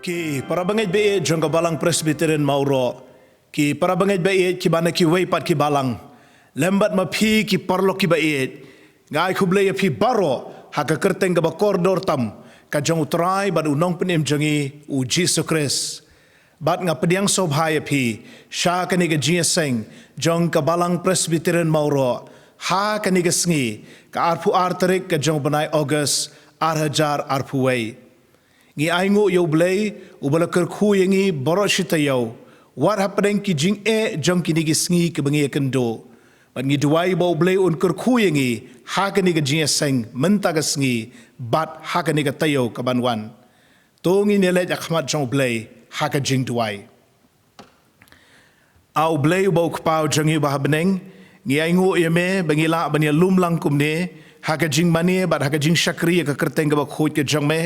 Ki para bangai be jangka balang Presbyterian Mauro ki para bangai be ki bana ki weipat ki balang lembat ma phi ki parlo ki ba ngai khuble phi baro haka kerteng ga koridor tam ka jong utrai bad unong penem jangi u Jesus Christ bat nga pediang sobhaya phi sha kani ga jiaseng jong ka balang Presbyterian Mauro ha kani ga sngi ka arpu artarik ka jong banai August arhajar arpuwei ngi aingo yo blay ubala kerkhu yangi boroshita yo what happening ki jing jong kini gi sngi ke bangi kendo but ngi duai bo blay un kerkhu yangi ha kani ga jing seng menta ga sngi bat ha kani ga tayo ka banwan to ngi nele akhmat jong blay ha ka jing duai au blay bo kpau jangi ba habneng ngi aingo yeme bangila bania lumlang kumne ha ka jing mani bat ha ka jing shakri ka kerteng ga ba khoj ke jong me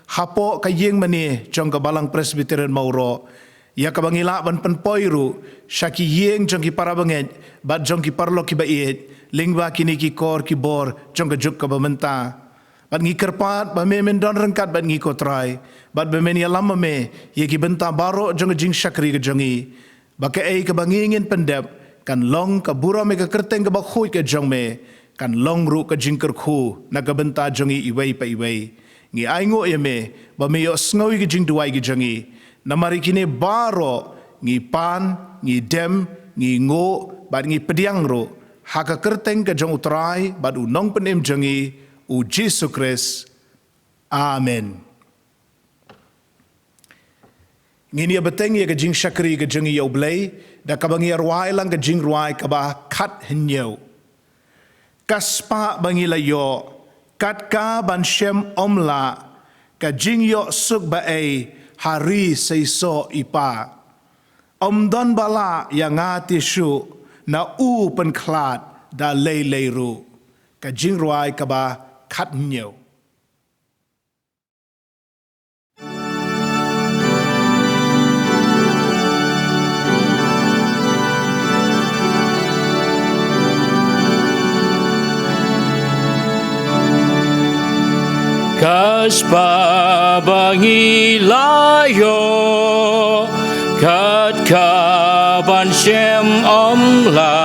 hapo ka yeng mani jong ka balang Presbyterian Mauro ya ka bangila ban penpoiru shaki yeng jong ki para banget bat jong ki parlo ki bait lingba kini ki kor ki bor jong ka juk ka bamenta bat ngi kerpat ba me men don rengkat bat ngi ko try bat be men ya lama me ye ki benta baro jong jing shakri ka jongi ba ka ei ka bangingin pendep kan long ka bura me ka kerteng ka ba khoi ka jong me kan long ru ka jing kerkhu na ka benta jongi iwei pa iwei ngi aingo yeme ba me yo sngowi gi jing duai gi jangi namari kine baro ngi pan ngi dem ngi ngo ba ngi pediang ro haka kerteng ka jong utrai ba u nong penem jangi u Jesus Christ amen ngi ni beteng ye ka jing shakri ka jangi yo blay da ka bangi arwai lang ka jing ruai ka ba khat hinyo kaspa bangi la yo kat ka ban shem omla ka jing yo suk ba ei hari seiso ipa don bala yang ati shu na u pen klat da lei lei ru ka jing ruai ka ba khat nyo Kaspa bangi layo kat kaban shem omla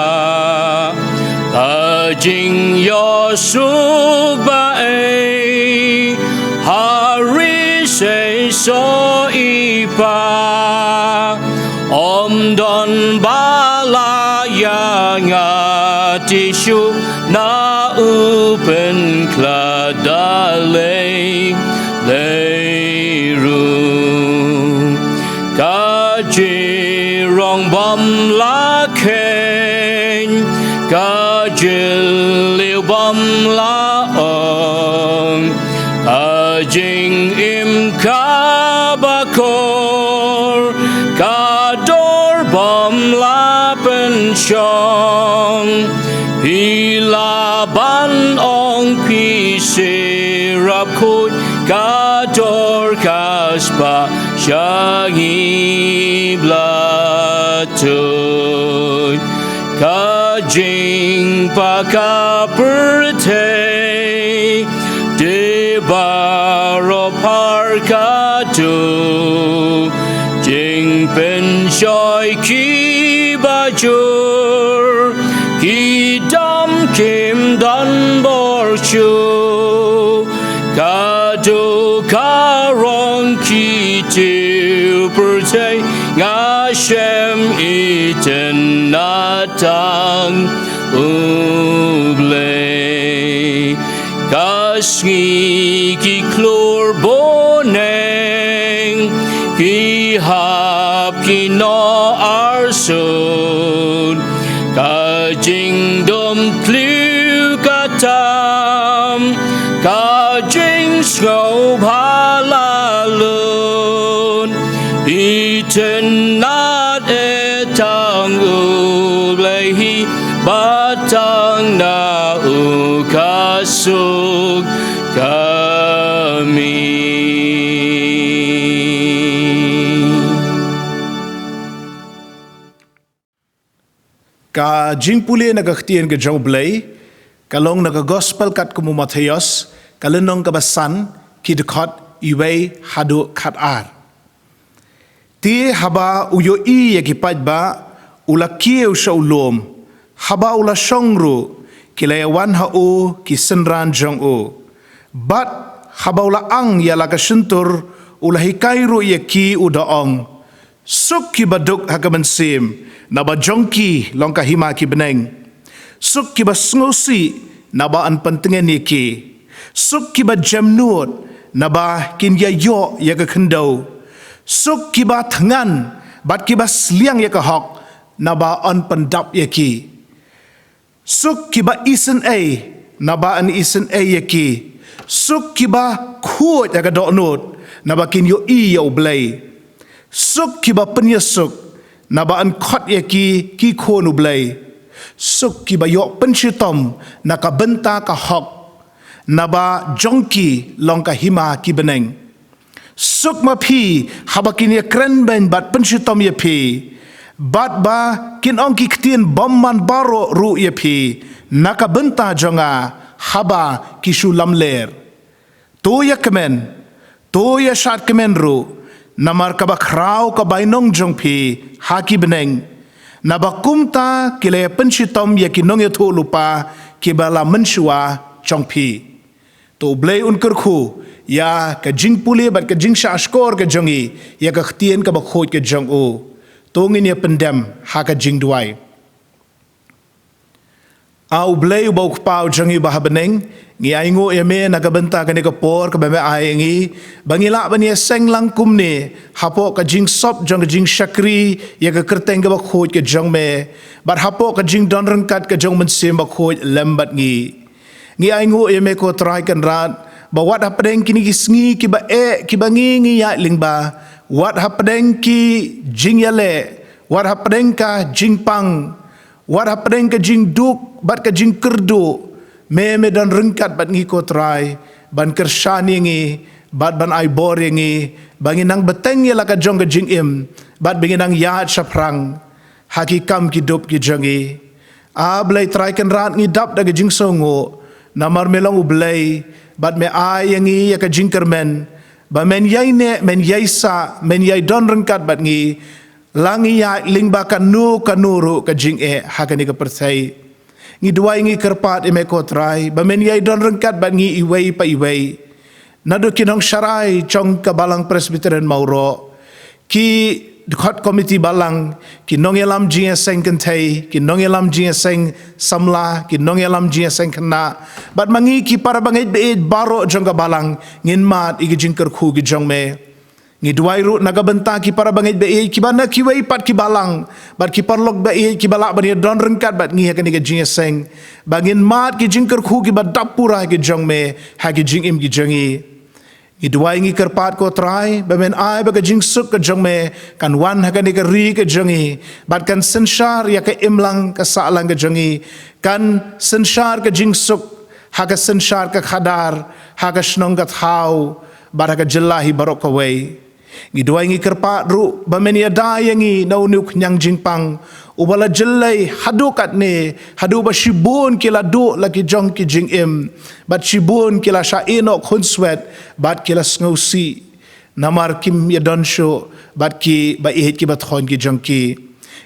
kajing yo suba ei hari se so ipa don bala yang atishu na upen kladale leiru kajirong bom la ken kajil bom la ong kajing im kabakor kador bom la pensyong hilaban ong pisirap kut kador kaspa syangi blatut kajing pakaperte de baro parkatu jing pensyoy ki bajur ki dam kim dan borshu kadu karong ki tiu percay ngashem iten natang ublay kasngi ki klor boneng ki hap ki no arsun kajing dom kliu katam kajing snow halalun iten nat etang ublehi batang na ukasuk kami ka jing puli nagaktien ke jong blay kalong naga gospel kat kumu Matthias kalenong kabasan ki dekot iwei hadu kat ar ti haba uyo i yakipaj ba ula kieu sa ulom haba ula songru kilayawan hao ki senran jong o bat haba ula ang yala ka sentur ula hikairu yaki udaong suk ki baduk hakamansim naba jongki longka hima ki beneng suk ki basngosi naba an pentengen yaki suk ki ba jamnut naba kin ya yo ya ka kendau suk ki ba tangan bat ki ba sliang ya ka hok naba an pendap yaki suk ki ba isen a naba an isen a yaki suk ki ba khu ya ka doknut naba kin yo i yo blai suk ki ba penyesuk naba an khot yaki ki khonu blai suk ki ba yo penshitom naka benta ka hok naba jongki longka hima ki beneng suk ma phi habakin ye kren ben bat penshitom ye phi bat ba kin ongki ktien bomman baro ru ye phi naka benta jonga haba kishu lamler to ya kemen to ya shat kemen ru namar ka ba khrau ka bainong jong phi haki beneng naba kumta kile penshitom ye kinong ye tho lupa kibala menshua jong phi to blay unker khu ya ka jing puli bat ka jing sha skor ka jongi ya ka ktien ka ba khoj ka jong o to ngin ye pendem ha ka jing duai au blay bo pau jongi ba beneng ngi aingo ye me na ka benta ka ne ka por ka ba me ai ngi bangila ban ye seng lang kum ne hapo ka jing sop jong ka jing shakri ya ka kerteng ka ba khoj ka jong me bat hapo ka jing don rang kat ka jong men sim ba khoj lembat ngi aingo ye me ko try kan rat ba wat hapdeng kini kisngi ki ba ki bangi ya lingba wat hapdeng ki jing yale wat hapdeng ka jing pang wat hapdeng ka jing duk bat ka jing kerdu me dan rengkat bat ngi ko try ban kershani ngi bat ban ai bor ngi bangin nang beteng ya la ka jong ka jing im bat bingin nang ya shaprang hakikam ki dop ki jongi a blai try kan rat ngi dap da ka jing songo namar melong ublay bat me ay ngi ya ka jinkermen ba men yai ne men yai sa men yai don rengkat bat ngi langi ya lingba kanu kanuru ka jing e hakani ka persai ngi duai ngi kerpat e me ko trai ba men yai don rengkat bat ngi iwei pa iwei nadu kinong sharai chong ka balang presbyterian mauro ki khot committee balang ki nong elam jing seng kentai ki nong elam jing seng samla ki nong elam jing seng kena bat mangi ki para bangai be baro jong ka balang ngin mat igi jing ker khu gi jong me ngi duai ru naga benta ki para bangai be ki bana ki wei pat ki balang bat ki parlok be ki balak bani don rengkat bat ngi hakani ga jing seng bangin mat ki jing ker khu ki bat dapura gi jong me ha gi jing im gi jongi Idwai ngi kerpat ko try bamen ai ba ka jing suk ka jong me kan wan ha ka ni ka ri ka jongi bat kan senshar ya ka imlang ka salang ka jongi kan senshar ka jing suk ha ka senshar ka khadar ha ka snong ka thau bat ha ka jillahi barok ka wei idwai ngi kerpat ru bamen ya da yangi nau nuk nyang jing pang ubala jillai hadu kat ne hadu ba shibun kila du laki jong ki jing im bat shibun kila sha eno khonswet bat kila sngosi namar kim ya don sho bat ki ba ehet ki bat khon ki jong ki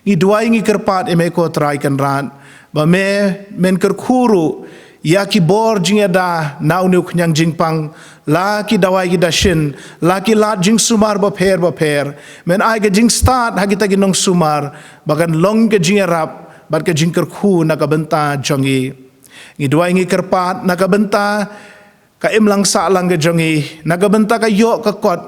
ni duai ngi kerpat eme ko try kan ran ba me men ker khuru ya ki bor jing da nau nu knyang jing pang la ki dawai ki dashin la ki la jing sumar ba pher men ai ga jing start ha kita gi nong sumar bagan long ke jing rap bat ke jing ker khu na ka benta jongi ngi duai ngi kerpat na ka benta ka imlang sa lang ke jongi na ka benta ka yo ka kot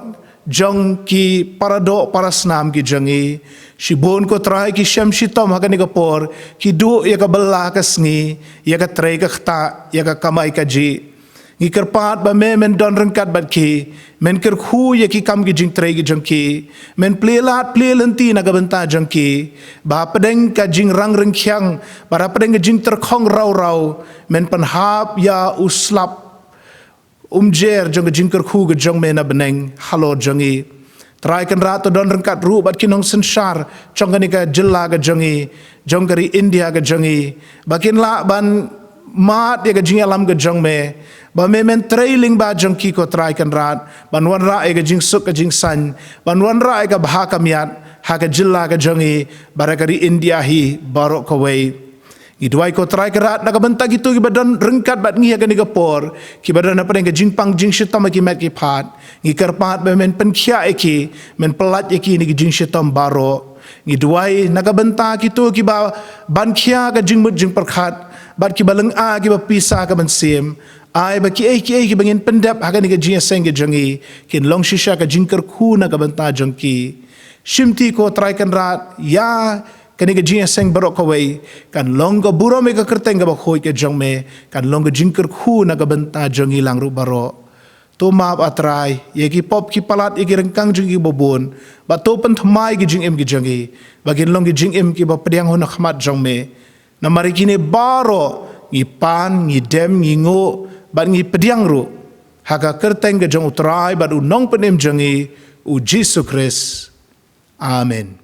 jong ki parado parasnam ki jongi shibon ko try ki sham shitom ha ka ni ka por ki du ya ka balla ka sngi ya ka tray ka khta ya ka kamai ka ji ngi kerpat ba me men don rengkat bat ki men ker khu ye ki kam ki jing tray ki jong ki men plelat plelenti na ka benta jong ki ba pedeng ka jing rang reng khyang ba pedeng ka jing ter khong rau men pan hap ya uslap jer jong ka jing ker khu ka jong me na beneng halo jongi try kan rat don rengkat ru bat kinong senshar chong ka ni ka jilla ka jongi jong kari India ka jongi bakin la ban mat ya ka jing alam ka jong me ba me men trailing ba jong ki ko try kan rat ban wan ra e ka jing suk ka jing san ban wan ra e ka bha ka miat ha ka jilla ka jong e barakari India hi barok ko wei Idwai ko try kerat nak bentak gitu ki badan rengkat bat ngi ka ni ka por ki badan apa ka jing pang jing shitam ki mat ki phat ngi kerpat be men pen khia ki men pelat ki ni ki jing shitam baro ngi duai nak bentak gitu ki ba ban khia ka jing mut jing perkhat bat ki baleng a ki ba pisa ka ban sim ai ba ki ki bangin pendap ha ka ni ka jing seng ki jangi kin long shisha ka jing ker khu nak bentak jong ki shimti ko try kan rat ya kani ka jing seng barok ko wei kan long ka buro me ka kerteng ka ba khoi ke jong me kan long ka jing ker khu na ka benta jong ilang ru baro to ma atrai ye ki pop ki palat ye ki rengkang jing ki bobon ba to pen thmai ki jing em ki jangi ba kin long ki jing em ki ba pediang ho na khmat jong me na mari kini baro ngi pan ngi dem ngi ngo ba ngi pediang ru ha ka kerteng ka jong utrai ba u nong penem jangi u Jesus Christ amen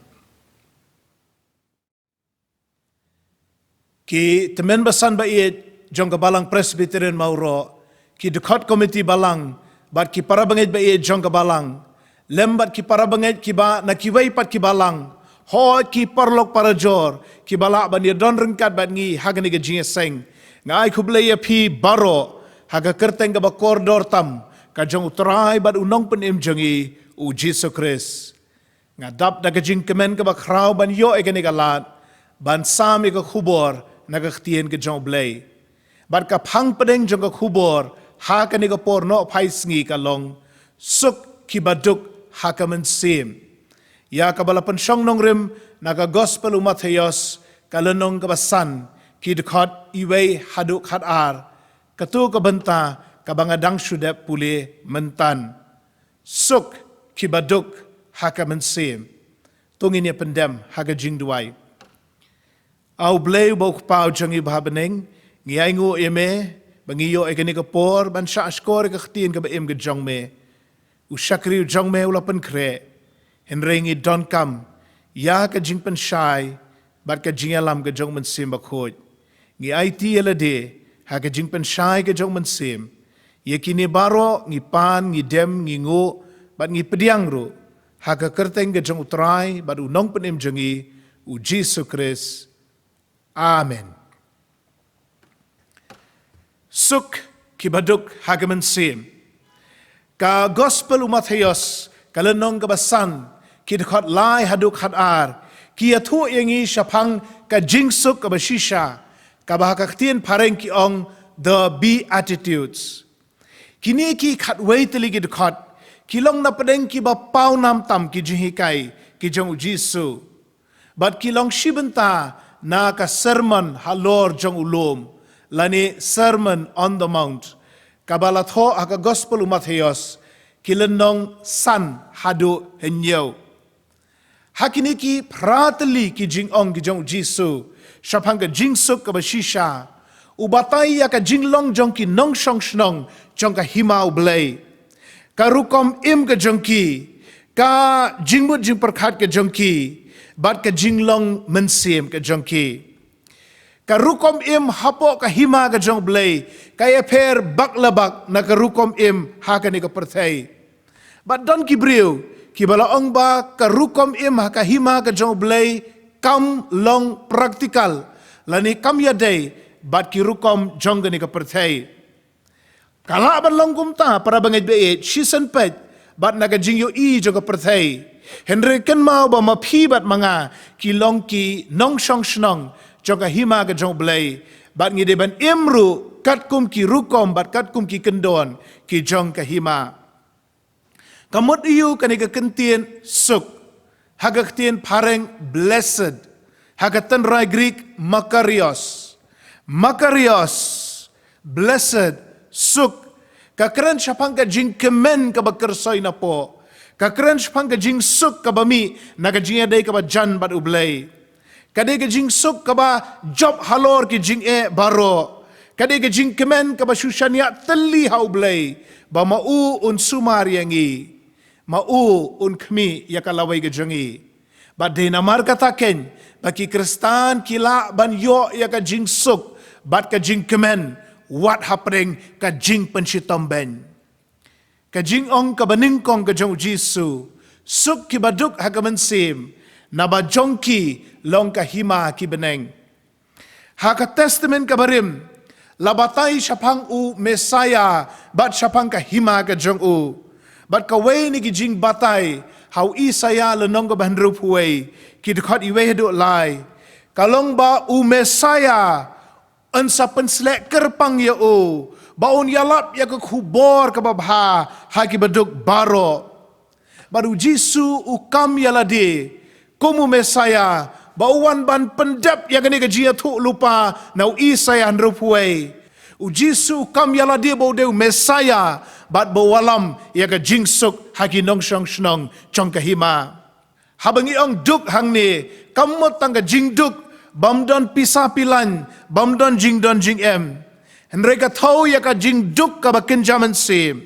ki temen basan ba iet jong ka balang Presbyterian Mauro ki dekat komiti balang bat ki para banget ba iet jong ka balang lembat ki para banget ki ba na ki wei pat ki balang ho ki parlok para jor ki bala ban ye don rengkat bat ngi hagani ga jing seng ngai khuble ya phi baro haga kerteng ka ba koridor tam ka jong utrai bat unong pen em jangi u Jesus Christ ngadap da ka jing kemen ka ba khrau ban yo e ka ni galat ban sam e ka khubor nagaktien ke jong blay bar ka phang pedeng jong ka khubor ha ka ni ka por no phai sngi ka long suk ki baduk ha ka men sim ya ka balapan shong nong rim naga gospel umathayos ka lenong ka basan ki dekat iwei haduk khat ar katu ka benta ka bangadang shudep pule mentan suk ki baduk ha ka men sim tungin ya pendem ha ka jing duai au bleu bok pau jangi babeneng ngiai ngu eme bangiyo e kani ka por ban sha skor ka khtin ka em ka jong me u shakri jong me ula pen kre henrengi don kam ya ka jing pen shai bat ka jing alam ka jong men sim ba khoj ngi IT ela de ha ka jing pen shai ka jong men sim ye kini baro ngi pan ngi dem ngi ngu bat ngi pediang ru ha ka kerteng ka jong utrai bat u nong pen em jangi u Jesus Christ Amen. Suk kibaduk hagaman sim. Ka gospel umathayos kalenong kabasan kidkot lai haduk hadar kia thu yangi shapang ka jingsuk kabashisha kabahakaktien pareng ki ong the Beatitudes. Kini ki khatwei teli kidkot kilong na padeng ki ba pau nam tam ki jihikai ki jong Jisu. But kilong shibenta na ka sermon halor jong ulum lani sermon on the mount kabalatho aka gospel umathayos kilenong san hadu henyo hakini ki pratli ki jing ong ki jong Jisu shapang ka jing suk ka bashisha ubatai aka jing long jong ki nong shong shnong jong ka himau blai karukom im ka jong ki ka jingmut jing perkhat ka jong ki bat ka jinglong mensim ka jongki ka rukom im hapo ka hima ka jong blay kaya per baklabak na ka rukom im ha ka ni ka perthai bat don ki briu ki bala ong ba ka rukom im ha ka hima ka jong blay kam long praktikal lani kam ya day bat ki rukom jong ka ni ka perthai kala ban long kumta para bangit be season pet bat na ka jingyo I jong ka perthai Henry ken mau ba mapi bat manga ki long ki nong shong shnong jong ka hima ka jong blai bat ngi de ban imru kat kum ki rukom bat kat kum ki kendon ki jong ka hima kamot iu kani ka kentien suk hagaktien pareng blessed hagatan rai Greek makarios blessed suk ka keren syapang ka jing kemen ka bakersoy na po ka keren syapang ka jing suk ka bami na ka jing aday ka ba jan bat ublay kadai ka jing suk ka ba job halor ki jing baro kadai ka jing kemen ka ba syushanya teli ha ublay ba mau un sumar yangi mau un kmi ya kalaway ka jangi ba de namar kataken baki kristan kila ban yo ya ka jing suk bat ka jing kemen what happening ka jing pensitom ben ka jing ong ka baning kong ka jong Jisu suk ki baduk hagaman sim na ba jongki long ka hima ki beneng ha ka testament ka barim labatai syapang u Mesaya bat syapang ka hima ka jong u bat ka wei ni ki jing batai hau Isaya lenong ka bandru puai ki dekat iwe do lai kalong ba u Mesaya ansa penslek kerpang ya u baun yalap ya ke kubor ke babha ha ki baduk baro baru Jisu ukam yalade komu Mesaya bauan ban pendap ya gani gajia tu lupa nau Isaya andrupuai u Jisu kam yalade bau deu Mesaya bat bawalam ya ga jingsuk haki nong shong shnong chong kahima habangi ong duk hang ni kamot tang ga jingduk bamdon pisa pilan bamdon jingdon jing em henreka thau ya ka jingduk ka bakin jaman sim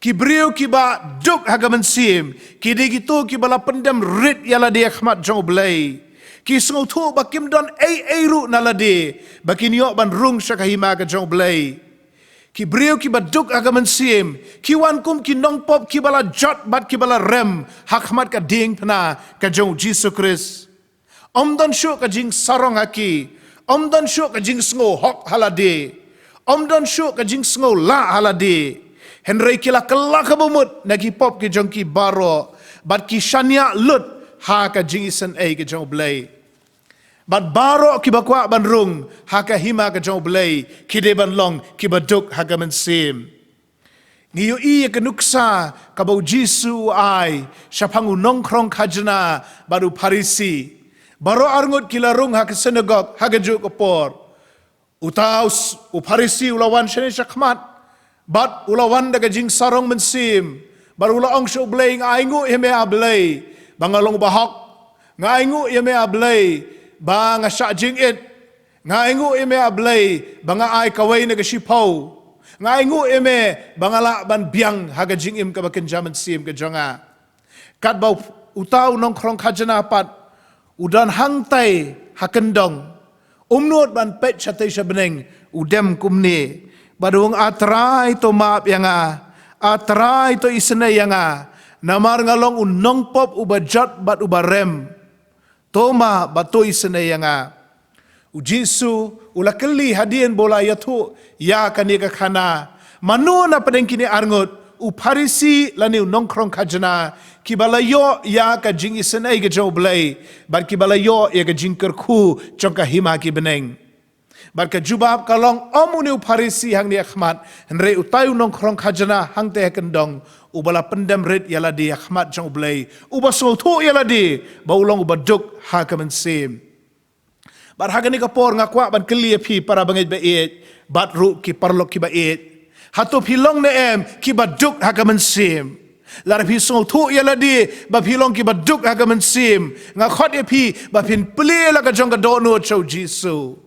ki brio ki ba duk hagaman sim ki digitu ki bala pendam rit yala dia khmat jong blai ki sngau thu bakim don ai ru nalade bakin yo ban rung sakahima ka jong blai ki brio ki ba duk hagaman sim ki wan kum ki nong pop ki bala jot bat ki bala rem hakmat ka ding phna ka jong Jesus Christ Omdan syuk ka jing sarong haki omdan syuk ka jing sngo hok halade omdan syuk ka jing sngo la halade henrei kila kala ka bumut nagi pop ki jong ki baro bat ki shania lut ha ka jing isen ai ka jong blai bat baro ki bakwa ban rung ha ka hima ka jong blai ki de ban long ki baduk ha ka man sim ni yo i ka nuksa ka bau Jisu ai syapangu nongkrong kajna baru Parisi baro arngut kila rung ha ke synagogue ha ke juk kopor utaus u Parisi ulawan shene syakmat bat ulawan daga jing sarong mensim baru ula ong syo blay ngaingu ime ablay bangalong bahok ngaingu ime ablay bang sya jing it ngaingu ime ablay banga ai kawai naga sipau ngaingu ime bangala ban biang ha ke jing im ka bakin jaman sim ke jonga kat bau utau nong krong khajana pat udan hangtai hakendong umnut ban pet chatai shabeneng udem kumni badung atrai to maap yanga atrai to isne yanga namar ngalong unong pop ubajat bat ubarem toma bato isne yanga u Jisu ulakeli hadien bola yatu ya kanika khana manu na pedeng kini arngut u Parisi lani nongkrong kajana kibalayo ya ka jing isenai ke jau blai bar kibalayo ya ka jing kerku chongka hima ki beneng bar ka jubab kalong omuni u Parisi hang ni akhmat henre utayu nongkrong kajana hang te kendong u bala pendam red yala di akhmat jau blai u basol thu yala di baulong u baduk ha ka mensim bar hagani ka por ngakwa ban keli phi para bangai ba et bat ru ki parlok ki ba et hatu pilong ne em ki baduk hagaman sim lar phi so thu yala di ba pilong ki baduk hagaman sim nga khot e phi ba phin ple la ka jong ka do no chau Jisu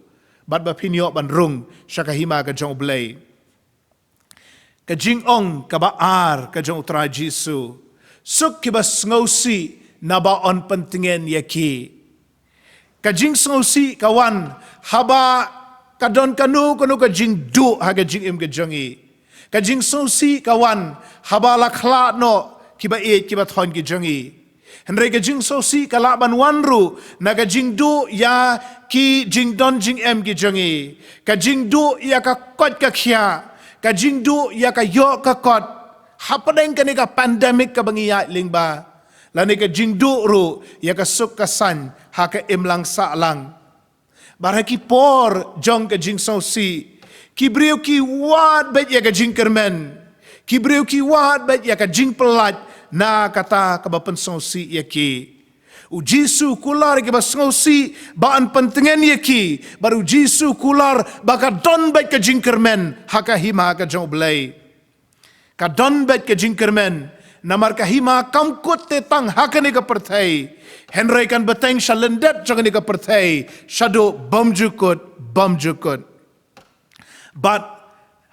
bat ba phin yo ban rung shakahima ka jong blai ka jing ong ka ba ar ka jong tra Jisu suk ki ba sngosi na ba on pentingen yaki ka jing sngosi kawan haba kadon kanu kanu ka jing du ha ka jing im ka jongi kajing sosi kawan habala khla no kiba e kiba thon ki jongi henre kajing sosi kala ban wanru na kajing du ya ki jing don jing em ki jongi kajing du ya ka kot ka khia kajing du ya ka yo ka kot hapadeng kani ka pandemic ka bangiya lingba lani kajing du ru ya ka suk ka san ha ka imlang sa lang baraki por jong kajing sosi Kibriu ki wat bet ya ka jing kermen. Kibriu ki wat bet ya ka jing pelat na kata kabapan sosi ya ki. U Jisu kular ki ba sosi baan pentengen ya ki. Baru Jisu kular baka don bet ka jing kermen haka hima ka jong blai. Ka don bet ka jing kermen namar ka hima kamkut te tang haka ni ka perthai. Henry kan beteng shalendet jong ni ka perthai. Shado bamjukut. But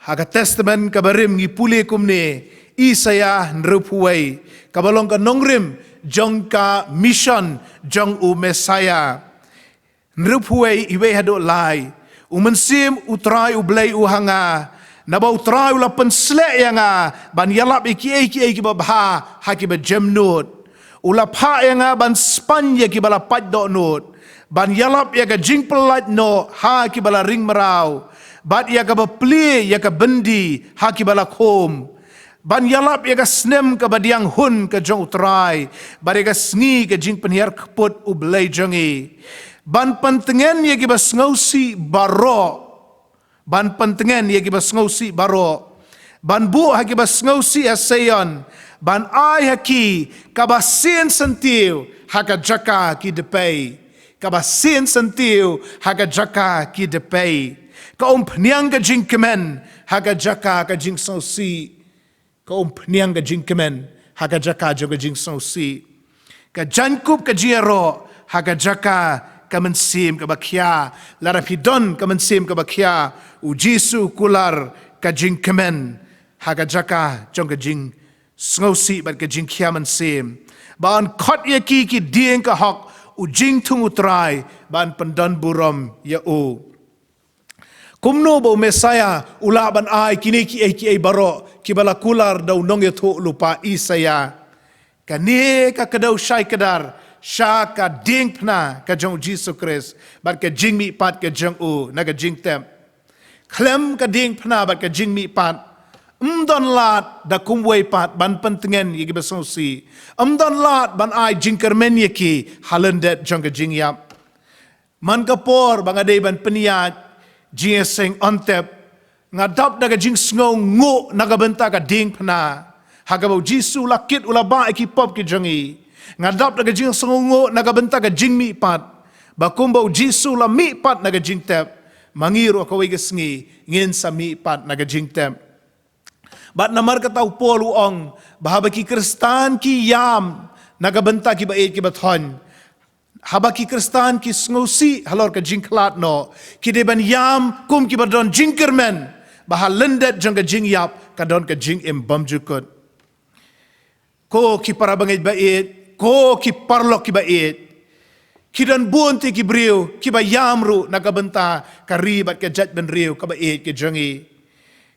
haga testament kabarim ngipuli kumne Isaya nrupuai kabalong ka nongrim jong ka mission jong u Mesaya nrupuai iwe hado lai Umensim utrai ublei uhanga. Naba utrai ula penslek yanga. Ban yalap iki babha haki bejemnut. Ula pa yanga ban span yaki bala pat dok nut. Ban yalap yaga jing pelat no haki bala ring merau. Bat yaga bepli yaga bendi haki bala kom. Ban yalap yaga snem ke badiang hun ke jong utrai. Ban yaga sngi ke jing penhiar keput ublei jongi. Ban pentengen yagi bas ngausi baro. Ban pentengen yagi bas ngausi baro. Ban bu hagi bas ngausi asayon. Ban ai haki kabasin sentiu haka jaka ki depay. Kabasin sentiu haka jaka ki depay. Kaum pniang ka jing kemen haka jaka ka jing sausi. Kaum pniang ka jing kemen haka jaka joga jing sausi. Ka jankup ka jiero haka jaka kamansim kabakya larapidon kamansim kabakya u Jisu kular kajing kemen haga jaka jong kajing sngosi bat kajing kya mansim ban khot yaki ki dieng ka hok u jing tung utrai ban pendon burom ya u kumno bo mesaya ula ban ai kini ki ai baro ki bala kular dau nong ya tho lupa isaya kane ka kadau shai kadar Shaka ding pna ka jong Jesus Christ bat ka jing mi pat ka jong u na ka jing tem klem ka ding pna bat ka jing mi pat don lat da kumway pat ban pentengen yigi basosi don lat ban ai jing kermen yaki halendet jong ka jing yap man ka por bang ade ban peniat jing sing ontep ngadap da ka jing sngo ngo na ka benta ka ding pna hagabo Jesus lakit ulaba ki pop ki jongi ngadap naga jing songongo naga benta ka jing mi pat bakumba Jisu la mi pat naga jing tep mangiro ka wai gesngi ngin sa mi pat naga jing tep bat namar ka tau polu ong bahaba ki kristan ki yam naga benta ki baet ki bathon haba ki kristan ki sngosi halor ka jing klat no ki de ban yam kum ki badon jing kermen bahal lendet jong ka jing yap ka don ka jing im bamjukut ko ki para bangit baet ko ki parlok ki baet ki dan bunti ki briu ki ba yamru nakabenta ka ribat ka jat ben riu ka baet ki jongi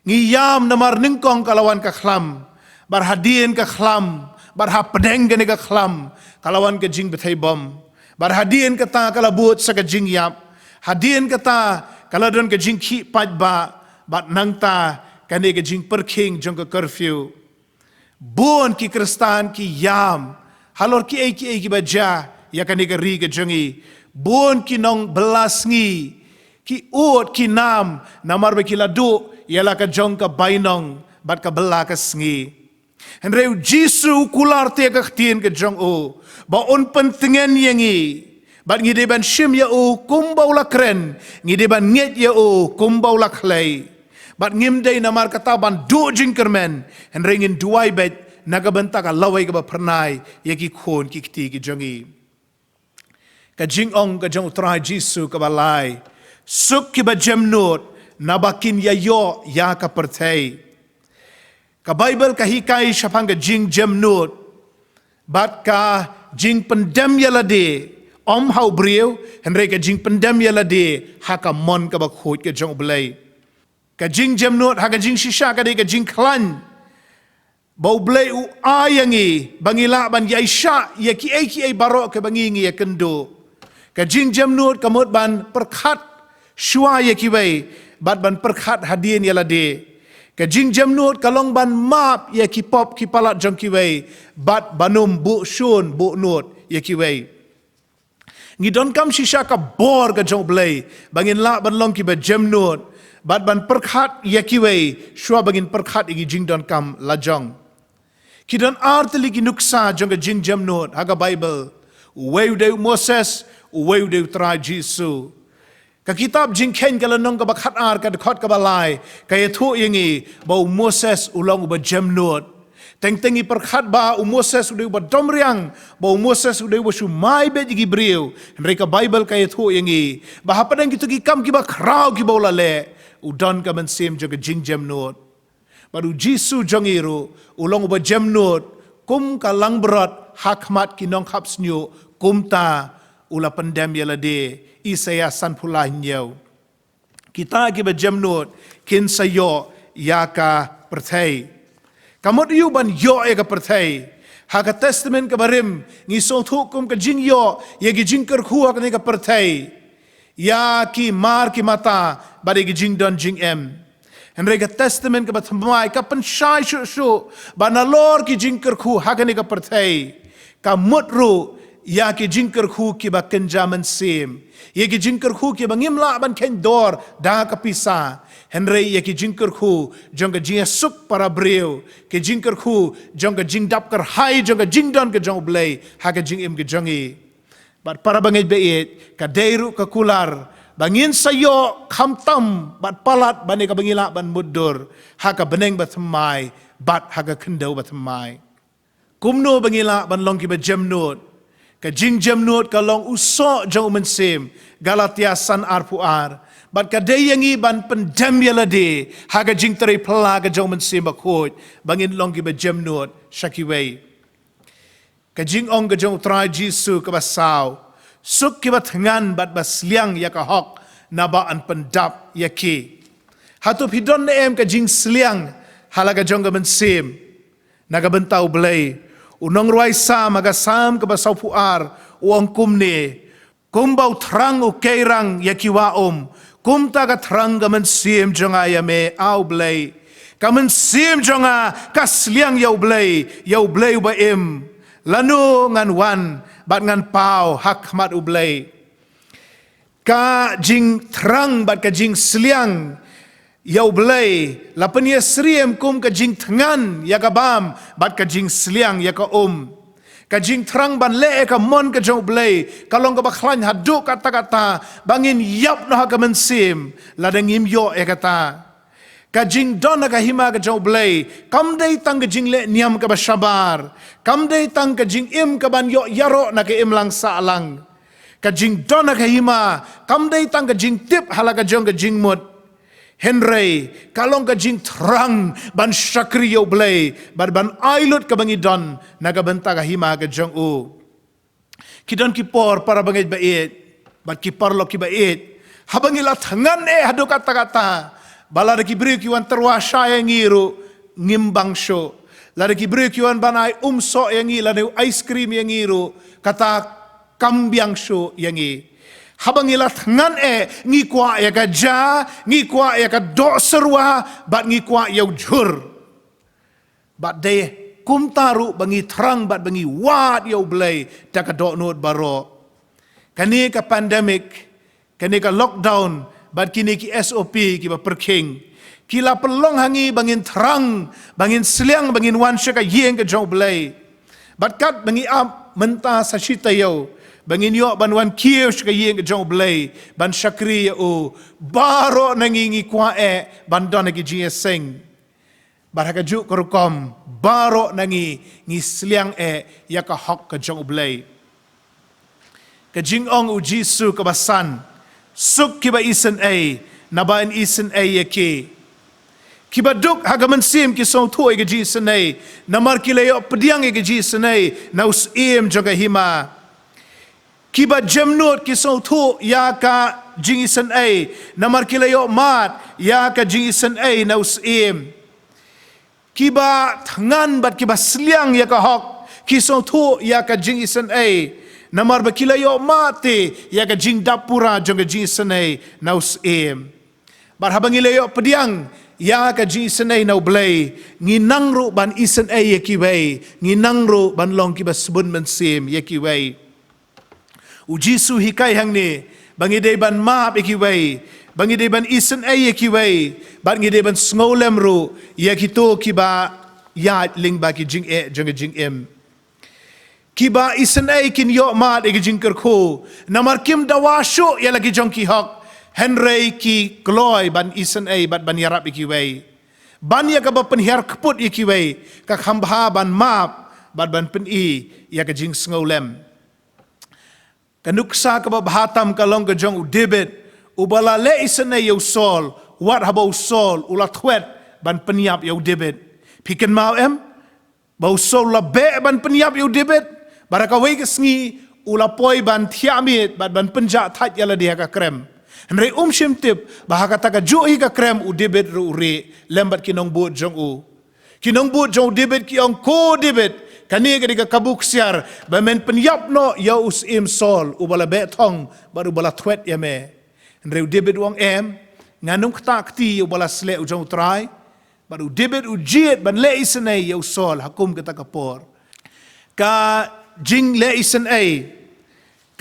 ngi yam namar ningkong kalawan ka khlam bar hadien ka khlam bar ha pedeng gane ka khlam kalawan ka jing betai bom bar hadien ka ta kala but sa ka jing yap hadien ka ta kala don ka jing ki pat ba bat nangta kane ka jing perking jong ka curfew bon ki kristan ki yam halor ki baja ya kan ika ri ke jongi bon ki nong belas ngi ki ut ki nam namar be ki ladu yala ka jong ka bainong bat ka bela ka sngi henreu Jisu kular te ka htien ke jong o ba on pentengen yangi bat ngi de ban shim ya o kumbau la kren ngi de ban nget ya o kumbau la khlei bat ngim dei namar kata ban du jingkermen henrengin duai bet nagabenta ka laway ka ba pernay yaki khon ki kiti ki jongi ka jingong ka jong utray Jisu ka balay suk ki ba jemnot nabakin yayo ya ka pertay ka Bible ka hikay syapang ka jing jemnot bat ka jing pendem yalade om hau briu henry ka jing pendem yalade haka mon ka ba khot ka jong blay ka jing jemnot haka jing shisha ka de ka jing klan bau blay u ayangi bangila ban yaisha ya ki ai barok ke bangingi ya kendo ka jing jamnut kamot ban perkhat shua ya ki wei bat ban perkhat hadien ya lade ka jing jamnut kalong ban map ya ki pop ki palat jong ki wei bat banum bu shun bu nut ya ki wei ngi don kam shisha ka bor ka jong blay bangin la ban long ki ba jamnut bat ban perkhat ya ki wei shua bangin perkhat igi jing don kam lajong Kidan artili ki nuksa jong jing jamnot haga Bible weu de Moses weu de tra Jisu ka kitab jing ken kala nong ka bakhat ar ka khot ka balai ka yethu yingi bau Moses ulong ba jamnot teng-tengi perkhat ba Moses ude ba domriang bau Moses ude ba shumai be gi briu mereka Bible ka yethu yingi ba hapadang gitu ki kam ki ba krau ki bola le udon ka man sim jong jing jamnot baru Jisu jongiru ulong ba jamnut kum kalang berat hakmat kinong hapsnyo kumta ula pendem yalade Isaya san pula nyau kita ki ba jamnut kin sayo ya ka perthai kamot yu ban yo e ka perthai ha ka testament ka barim ngi so thu kum ka jing yo ye gi jing ker khu ka ni ka perthai ya ki mar ki mata ba de gi jing don jing em Henry ka testament ka batmai ka penshai shu ba na lor ki jing ker khu ha ka ni ka perthai ka mutru ya ki jingker khu ki ba kenjaman sim ye ki jingker khu ki ba ngimla ban ken dor da ka pisa Henry ye ki jingker khu jong ka jing suk para breu ki jingker khu jong ka jing dap kar hai jong ka jing don ka jong blai ha ka jing im ka jongi bat para bangai beit ka deiru ka kular bangin sayo khamtam bat palat bani ka bangila ban mudur ha ka beneng ba thamai bat ha ka kendau ba thamai kumno bangila ban long ki ba jamnut ka jing jamnut ka long uso jong mensim Galatia san arpuar bat ka dayangi ban pendam yalade ha ka jing teri pla ka jong mensim ba khoj bangin long ki ba jamnut shakiwei ka jing ong ka jong trai jisu ka ba saw suk ki ba thangan bat ba sliang ya ka hok na ba an pendap ya ki hatu pidon na em ka jing sliang halaga jong ka mensim naga bentau belai unong ruai sa maga sam ke basau puar uang kumne kumbau terang ukeirang yakiwa kum ta ka terang gamen sim jonga ya me au blai gamen sim jonga kasliang yau blai ba im lanu ngan wan bat ngan pau hak mat ublai ka jing terang bat ka jing sliang Yau belai, lapan ya seriem kum ka jing tengan ya ka bam, bat ka jing seliang ya ka ka jing terang ban le ka mon ka jauh belai, kalong ka baklan haduk kata-kata, bangin yap noh ka mensim, ladang imyo ya kata, ka jing don ka hima ka jauh belai, kam day tang ka jing le niam ka basyabar, kam day tang ka jing im ka ban yo yaro na ka im lang sa alang, ka jing don ka hima, kam day tang ka jing tip halaka jong ka jing mut, Henry, kalong ka jing terang ban syakri yo blay, ban ailut ka bangi don, naga benta ka hima ka jong u. Kidon kipor para bangit bait, bat kipar lo ki bait, habang ila tangan hadu kata-kata, bala da kibri kiwan terwasya yang ngiru, ngimbang syo, lada kibri kiwan banay umso yang ngi, lada ice cream yang ngiru, kata kambiang syo yang ngi. Habang ilat ngan ngi kwa ya ka ja ngi kwa ya ka do serwa bat ngi kwa ya jur bat de kum taru bangi terang bat bangi wat ya blai ta ka do not baro kani ka pandemic kani ka lockdown bat kini ki SOP ki ba perking kila pelong hangi bangin terang bangin seliang bangin wan syaka yeng ka jo blai bat kat bangi am menta sa shita yo bangin yo ban wan kios ka yeng jong blay ban syakri o baro nangingi kwa ban don ki sing baraka ju korukom baro nangi ngi sliang ya ka hok ka jong blay ka jing ong u jisu ka basan suk ki ba isen na ba in isen ya ki kibaduk hagaman sim ki song tu ga jisun na mar ki leyo pediang ga jisun na us jong ka hima Kiba jamnut ki so tu ya ka jingisan namar kilayo mat ya ka jingisan na usim kiba tangan bat kiba sliang ya ka hok ki so tu ya ka jingisan namar ba kilayo mate ya ka jing dapura jong ka jingisan na usim bar habang ilayo pediang ya ka jingisan na blay nginangru ban isan ya kiway nginangru ban long kiba sebun mensim ya kiway Ujisu hikai hang ni bangi day ban maap ikiway bangi day ban isen ikiway bangi day ban snolem ru ya kito kiba ya ling ba ki jing jing em kiba isen kin yo mat igi jing kerko namar kim dawasho ya lagi jong ki hok Henry ki kloy ban isen bat ban yarap ikiway ban ya ka ba penhiar keput ikiway ka khambha ban maap ban pen ya ka jing snolem kanuksa ka bahatam kalong ka jong udibit ubala le isane yo sol wat haba usol ula twet ban penyap yo dibit piken mau ba usol la be ban penyap yo dibit baraka wei kesngi ula poi ban thiamit ban penja that yala dia ka krem Henry shimtip bahaka taka jui ka krem u debit ru re lembat kinong buat jong u. Kinong buat jong debit ki ong ko debit kani ka kabuk siar ba men penyap no ya us im sol u bala betong baru bala twet ya me. Henry debit wong nganung kta kti u bala sle u jong try baru debit u jiet ban le isnei ya sol hakum ka takapor. Ka jing le isnei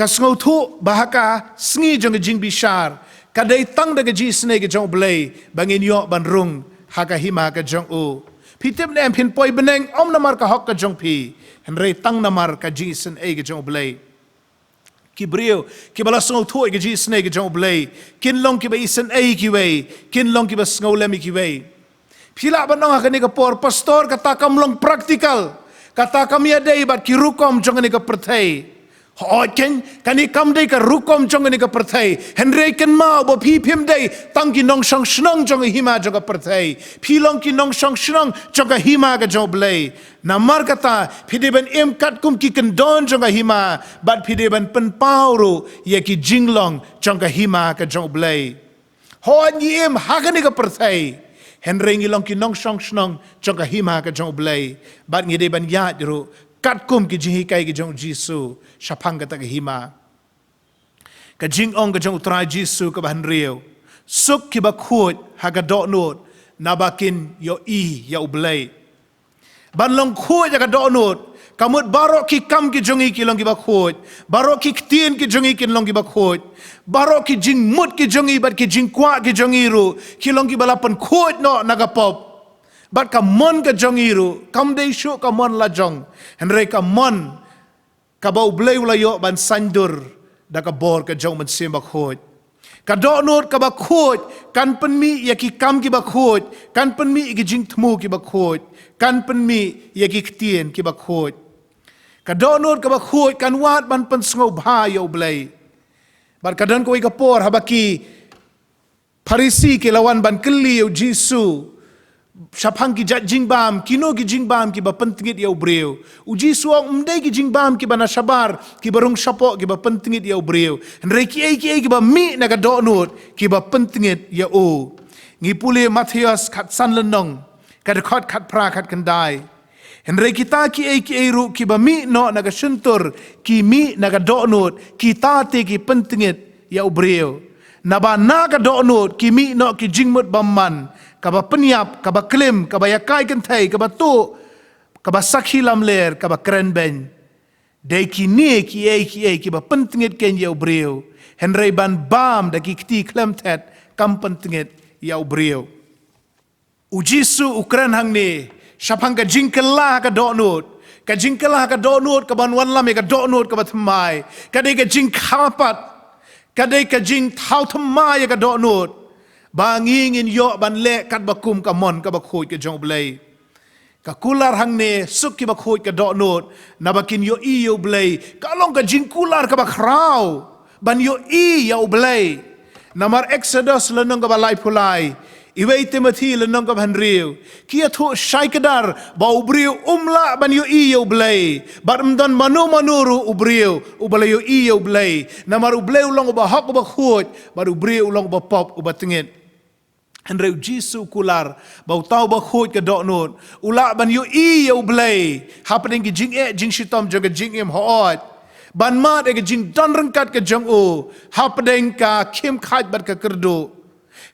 kasngau thu bahaka sngi jong jing bishar kadai tang daga ji snei ke jong blei bangin yo ban rung haka hima ka jong u pitip nem pin poi beneng om namar ka hok ka jong pi henrei tang namar ka ji snei ke jong blei ki brio ki bala sngo thu ke ji snei ke jong blei kin long ki ba isen ei ki wei kin long ki ba sngo lemi ki wei pila banong ka ni ka por pastor kata kam long practical kata kam ya dei bat ki rukom jong ni ka perthei Hoken kani kam dei ka rukom jong ni ka perthai henrei ken ma bo phi phim dei tang ki nong sang snong jong hima jong ka perthai phi long ki nong sang snong jong ka hima ka jong blei namar kata phide ban em kat kum ki ken don jong ka hima bat phide ban pen pauru ye ki jinglong jong ka hima ka jong blei ho ni em ha ka ni ka perthai henrei ngi long ki nong sang snong jong ka hima ka jong blei bat ngi dei ban ya ru kat kum ki jihi kai ki jong Jisu shapang ka ta hima ka jing ong ka jong utrai Jisu ka ban riu suk ki ba khut ha ka do not nabakin yo I ya ublei ban long khut ya ka do not kamut barok ki kam ki jong I ki long ki ba khut barok ki tien ki jong I ki long ki ba khut barok ki jing mut ki jong I bat ki jing kwa ki jong I ru ki long ki balapan khut no nagapop But ka mon ka jong iru, kam dei shu ka mon la jong. Henry ka mon ka bau blei ula yo ban sandur da ka bor ka jong man sim ba khot. Ka do not ka ba khot, kan pen mi ya ki kam ki ba khot, kan pen mi ki jing thmu ki ba khot, kan pen mi ya ki ktien ki ba khot. Ka do not ka ba khot, kan wat ban pen sngo bha yo blei. Bar kadan ko ka por habaki Parisi ki lawan ban keli yo Jisu. Shapang ki jat jingbam, kino ki jingbam ki ba pentingit ya ubreu. Uji suang umdai ki jingbam ki ba na shabar, ki ba rung shapok ki ba pentingit ya ubreu. Henry ki ai ki ba mi na ka donut, ki ba pentingit ya u. Ngi puli Matius kat san lenong, kat khot kat pra kat kendai. Henry kita ki ai ru ki ba mi no na ka shuntur, ki mi na ka donut, kita te ki pentingit ya ubreu. Naba na ka donut, ki mi no ki jingmut bamman. Kaba penyap, kaba klim, kaba yakai kentai, kaba tu, kaba sakhi lam ler, kaba keren ben. Dai kini ki ba pentingit ken ya ubreu. Henry ban bam da ki kti klem tet kam pentingit ya ubreu. Ujisu ukran hang ni, shapang ka jingkelah ka donut. Ka jingkelah ka donut, ka ban wan lam ka donut ka batmai. Ka dei ka jing kapat, ka dei ka jing thau thamai ka donut. Banging in yo ban le kat bakum ka mon ka bakhoi ka jong blei ka kular hang ne suk ki bakhoi ka do not na bakin yo I yo blei ka long ka jing kular ka bakrau ban yo I yo blei namar Exodus lenong ka balai pulai iwei Timothy lenong ka hanriu kia thu shai kadar ba ubriu umla ban yo I yo blei bar mdan manu manuru ubriu ubala yo I yo blei namar ublei long ba hak ba khut bar ubriu long ba pop ubatingit Henry Jisu kular bau tau ba khot ka do not ula ban yo I yo blei happening ki jing shitom joga jing em hoot ban mat e jing don rangkat ka jong u happening ka kim khat bat ka kerdo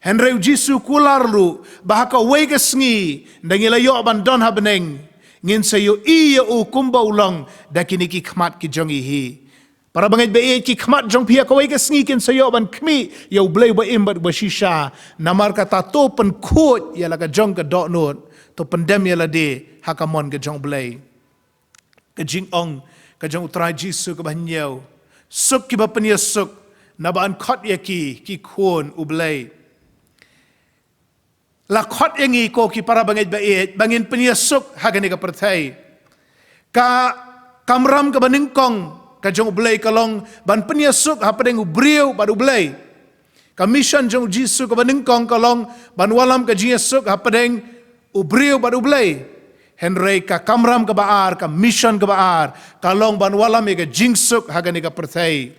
Henry Jisu kular lu bahaka wei ka sngi dangila yo ban don happening ngin sa yo I yo kumba ulang dakini ki khmat ki jong I hi para bangit ba ki khmat jong pia kawai ka sneakin sayo ban kmi yo blay ba imbat ba shisha namar ka ta to pen khot ya la ka jong ka do not to pandem ya la de hakamon ka jong blay ka jing ong ka jong utrai Jisu ka ban yau suk ki ba pen ya suk na ba an khot ya ki khon u blay la khot yangi ko ki para bangit ba bangin pen ya suk hagani ka perthai ka kamram ka baning kong ka jong blei kalong ban penia suk hapeng ubriu badu blei ka mission jong Jisu ka baning kong kalong ban walam ka Jisu hapeng ubriu badu blei Henry ka kamram ka baar ka mission ka baar kalong ban walam ka jingsuk hagani ka perthai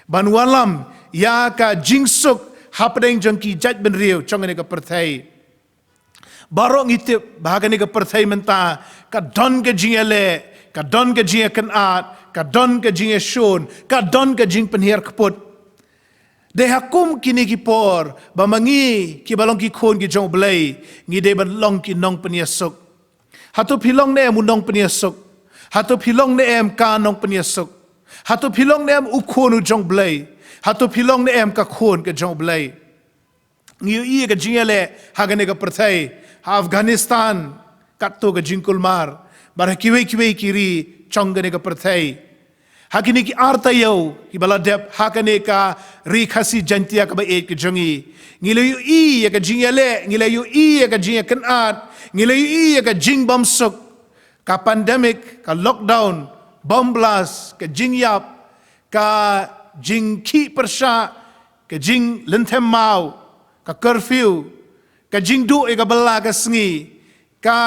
ban walam ya ka jingsuk hapdeng jong ki jaj ben riu chong ne ka perthai barok ngitip bahaga ne ka perthai menta ka don ke jingele ka don ke jinge kan at ka don ke jinge shon ka don ke jing penhiar keput de hakum kini ki por bamangi ki balong ki khon ki jong blai ngi de ban long ki nong peniasuk hatu philong ne mu nong peniasuk hatu philong ne em ka nong peniasuk hatu philong ne em u khonu jong blai hatu philong ne em ka khon ke jong blai ngi i ka jingele hagane ka perthai Afghanistan katto ka jingkul mar bar kiwe kiri chongane ka perthai hakini ki arta yo ki baladep hakane ka ri khasi jantia ka ba e ki jongi ngilayu i ka jingele ngilayu i ka jinga kan at ngilayu i ka jing bom suk ka pandemic ka lockdown bomb blast ka jing yap ka jing ki persha ka jing lentem mau ka curfew ka jing du e ka bala ka sngi ka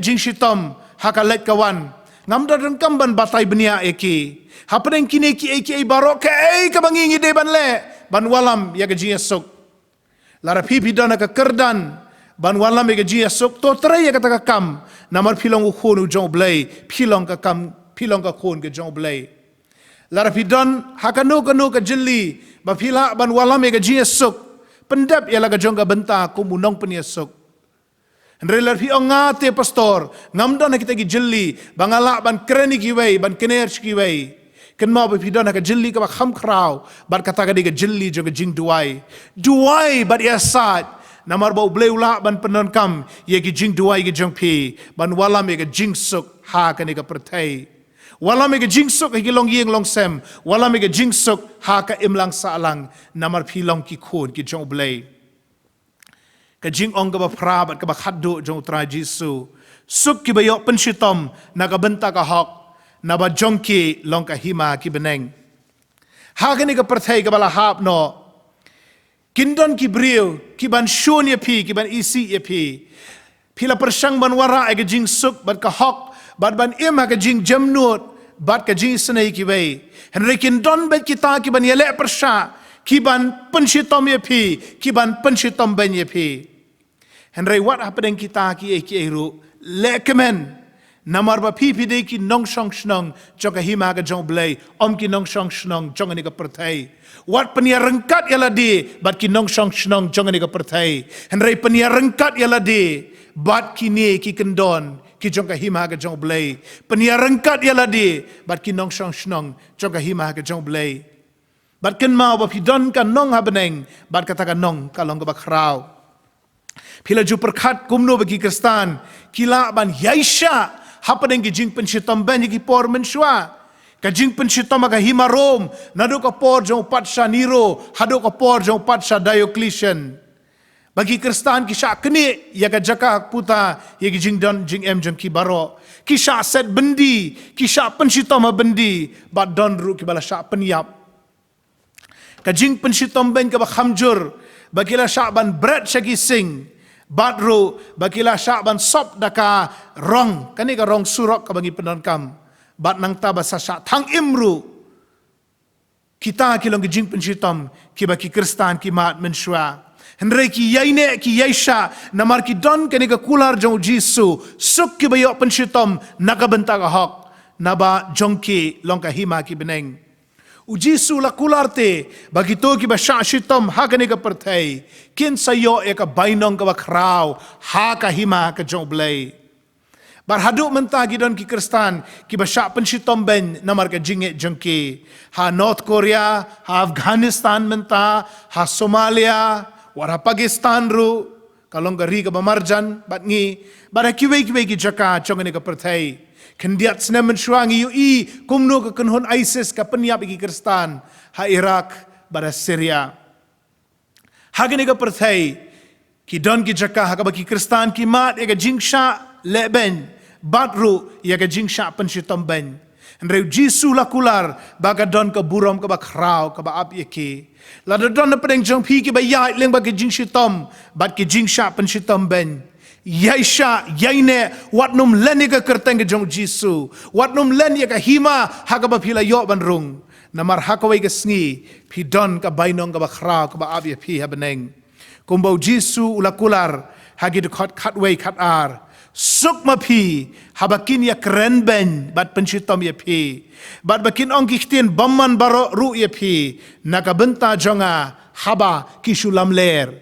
jing shitom hakalet kawan ngamda rengkam ban batai benia eki hapeng kini ki eki barok ka bangingi de ban le ban walam ya ka jing esok lara pipi dana ka kerdan ban walam ya ka jing esok to trai ya ka kam namar philong khonu jong blai philong ka kam philong ka khon ke jong blai lara pidon hakano kano ka jilli ba phila ban walam ya ka jing esok pendap ya la ka jong ka benta ku munong peniasok Nrelar pi ongate pastor ngamdon kita ki jelli bangala ban kreni ki wei ban kener ki wei ken ma ba pidon ka jelli ka kham khrau ban kata ka diga jelli jo jing duai bat ya sat namar ba bleula ban penon kam ye ki jing duai ki jong pi ban wala me ka jing suk ha ka ni ka perthai wala me ka jing suk ki long yeng long sem wala me ka jing suk ha ka imlang sa alang namar pi long ki khon ki jong blai ka jing ong ka ba prabat ka ba khaddu jong tra jisu suk ki ba yo penshitom na ka benta ka hok na ba jongki long ka hima ki beneng ha ka ni ka perthai ka bala hap no kindon ki brio ki ban shon ye pi ki ban isi ye pi phila persang ban wara ka jing suk bat ka hok bat ban im ka jing jamnut bat ka jing snai ki wei henry kindon bet kita ki ban yele persha ki ban penshitom ye pi ki ban penshitom ben ye pi Henry what happening kita ki ru lekemen namar ba pi de ki nong song snong joka hima ga jong blai om ki nong song snong jong ni ka perthai what penia rengkat yala di bat ki nong song snong jong ni ka perthai Henry penia rengkat yala di bat ki ni ki kendon ki jong ka hima ga jong blai penia rengkat yala di bat ki nong song snong jong ka hima ga jong blai bat ken mau ba pi don ka nong ha beneng bat kata ka nong ka long ka ba khrau Pila ju perkat kumno bagi Kristan kila ban yaisha hapadeng ki jing penshitom ben ki por menshwa ka jing penshitom aga himarom nado ka por jong patsha Nero hado ka por jong patsha Diocletian bagi Kristan ki sha kene ya ka jaka puta ya ki jing don jing em jong ki baro ki sha set bendi ki sha penshitom bendi bat don ru ki bala sha penyap ka jing penshitom ben ka ba khamjur bagila sha ban bread shagi sing Badru bagila syaban sop daka rong kani ka rong surok ka bagi penon kam bat nang taba sa sya thang imru kita kilong jing penshitom ki baki Kristan ki mat menshwa henry ki yaine ki yaisha namar ki don kani ka kular jong jisu suk ki bayo penshitom nakabenta ka hok naba jongki long ka hima ki beneng Ujisu la kularte bagi to ki ba sha shitom ha ka ni ka perthai kin sayo e ka bainong ka ba khrau ha ka hima ka jong blai bar hadu menta gidon ki Kristan ki ba sha penshitom ben namar ka jinge jongki ha North Korea ha Afghanistan menta ha Somalia wara Pakistan ru kalong ka ri ka ba marjan bat ngi bar ki ki jaka jong ni ka perthai Kendiat senaman syuangi UI kumno ke kenhon ISIS ke penyap bagi Kristan ha Iraq pada Syria. Hagani ke perthai ki don ki jaka ha bagi Kristan ki mat ya ke jingsha leben batru ya ke jingsha penshitom ben. Henry Jisu lakular baga don ke burom ke bakrau ke ba ap yake. La don na pedeng jong pi ki ba yai leng bagi jingshitom bat ki jingsha penshitom ben. Yaisha yaine wat num len ka kerteng ke jong Jisu wat num len ya ka hima ha ka ba phila yo ban rung namar hakawai ka sngi phi don ka bainong ka ba khra ka ba abi phi habeneng kumbau jisu ulakular hagi de khatway khatar suk ma phi habakin ya kren ben bat penchitom ya phi bat bakin ong kihtien bamman baro ru ya phi nakabenta jonga haba kisulam ler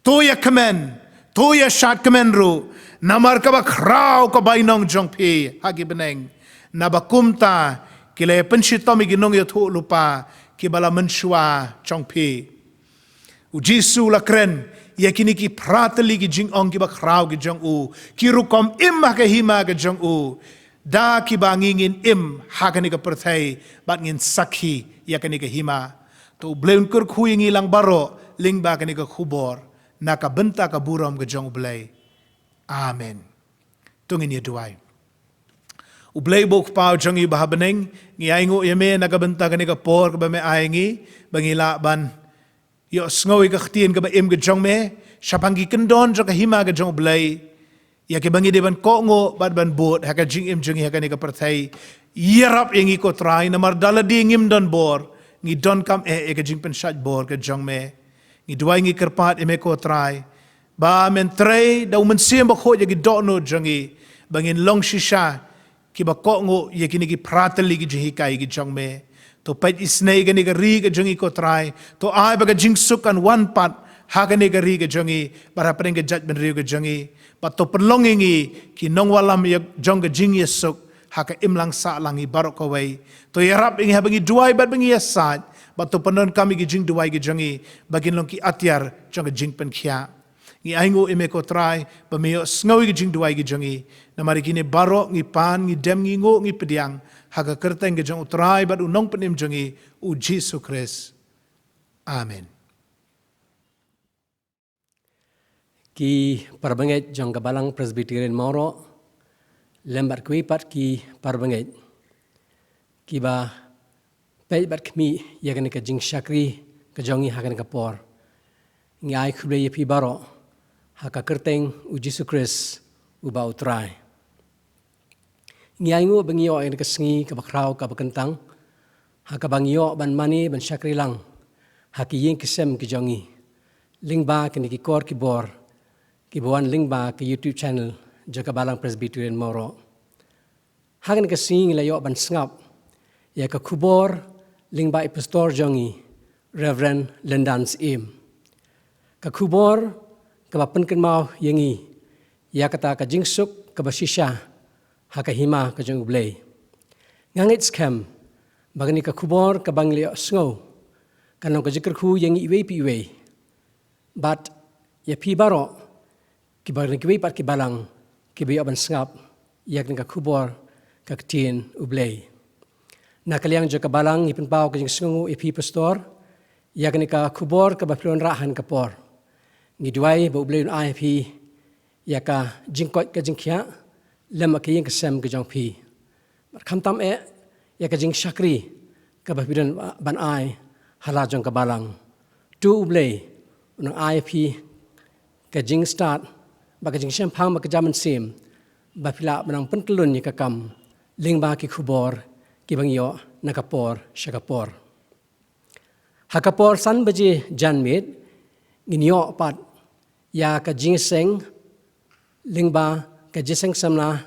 to ya kemen to ya shat kemen ru namar ka ba khrau ka bainong jong phi hagi beneng nabakumta kile penchitom iginong ya thu lupa kibala menshua jong phi Ujisu la kren yakini ki prateli ki jing ong ki ba krau ki jong u ki rukom im ha ka hima ka jong u da ki ba ngingin im ha ka ni ka perthai bat ngin sakhi yakani ka hima to bleun kur khui ngi lang baro ling ba ka ni ka khubor na ka benta ka buram ka jong blai amen tungin ye duai ublai bok pau jong i ba beneng ngi aingu yeme na ka benta ka ni ka por ka ba me aingi bangila ban yo sngoy ka htien ka ba im ka jong me shapangi kendon jo ka hima ka jong blai ya ke bangi de ban ko ngo bat ban bot ha ka jing im jong ha ka ni ka perthai yerap yengi ko trai na mar dala di ngim don bor ngi don kam e ka jing pen shat bor ka jong me ngi duai ngi kerpat e me ko trai ba men trei da men sim ba kho ya gi do no jongi bangin long shisha ki ba ko ngo ye ki ni ki prateli ki ji kai ki jong me to pait isnei gani ka ri ka jongi ko try to ai baga jing suk an one part ha gani ka ri ka jongi para preng ka judgment ri ka jongi but to perlongingi ki nong walam ya jong ka jing yesuk ha ka imlang sa langi barok ko wei to yarap ingi ha bangi duai bat bangi yasat but to panon kami ki jing duai ki jongi bagin long ki atyar jong ka jing pen khia ngi aingo eme ko try ba me sngawi ki jing duai ki jongi na mari kini barok ngi pan ngi dem ngi ngo ngi pediang haga kerteng ke jong utrai bat unong penim jongi u Jesu Christ. Amen. Ki parbanget jong kabalang Presbyterian Mauro lembat kui pat ki parbanget ki ba pej bat kmi yagan ka jing shakri ka jongi hagan ka por ngi ai khule ye pi baro haka kerteng u Jesu Christ u ba utrai ngiangu bangio en kesngi ka bakrau ka bakentang ha ka bangio ban mani ban syakri lang ha ki ying kesem ki jongi lingba ki ki kor ki bor ki buan lingba ki YouTube channel jaga balang Presbyterian Mauro ha kan kesngi layo ban sngap ya ka kubor lingba pastor jongi Reverend Lendans Im ka kubor ka bapen mau yengi ya kata ka jingsuk ka basisha haka hima ka jong blay ngangit scam bagani ka kubor ka bangli sngo kanong ka jikr khu yang iwe pi iwe but ya pi baro ki bagani ki pat ki balang ki be aban sngap yak ka kubor ka tin u blay na kalyang jo ka balang ipin pau ka jing sngo ipi pastor yak ni ka kubor ka baplon rahan ka por ngi duai bo blay un ip yaka jingkot ka jingkhia lama ke yang kesem ke jong pi kham tam e ya ka jing shakri ka ba bidan ban ai hala jong ka balang tu ublei unang ai pi ka jing start ba ka jing sem phang ba ka jaman sim ba pila banang pentelun ni ka kam ling ba ki khubor ki bang yo na ka por shakapor hakapor san baje janmit nginyo pat ya ka jing seng ling ba ka jiseng samna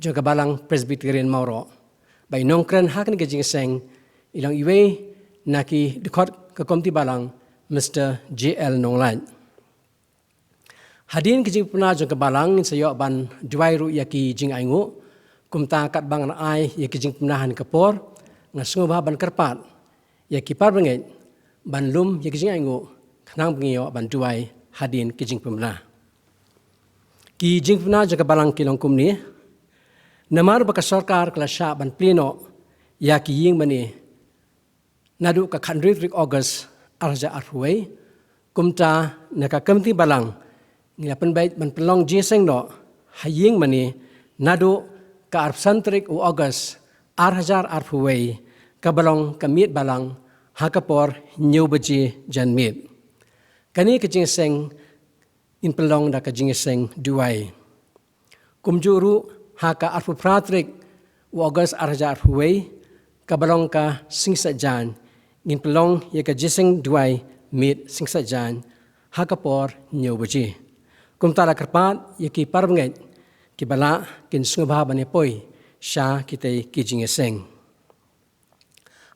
jo ka balang Presbyterian Mauro by nongkren hakan ka jiseng ilang iwe naki dekot ka komti balang Mr. JL Nonglan hadin ki jing puna jo ka balang sa yo ban duai ru yaki jing aingu kumta kat bang na ai yaki jing punahan ka por nga sungo ba ban karpat yaki parbanget ban lum yaki jing aingu khnang bngiyo ban duai hadin ki jing puna ki jingpuna jaga balang kilong kumni namar baka sarkar klasya ban pleno ya ki ying mani nadu ka khandrik August arja arhuai kumta naka kamti balang ngilapan bait ban pelong jeseng no haying mani nadu ka arpsantrik u August arhajar arhuai ka balong kamit balang hakapor new baji janmit kani ka jeseng in pelong da ka jingiseng duai kumjuru haka arfu pratrik u August arja arhuai kabalong ka singsajan ngin pelong ya ka jiseng duai mit singsajan hakapor nyobaji kumtara karpat ya ki parbengai ki bala kin sungba bane poi sha kitay kijingeseng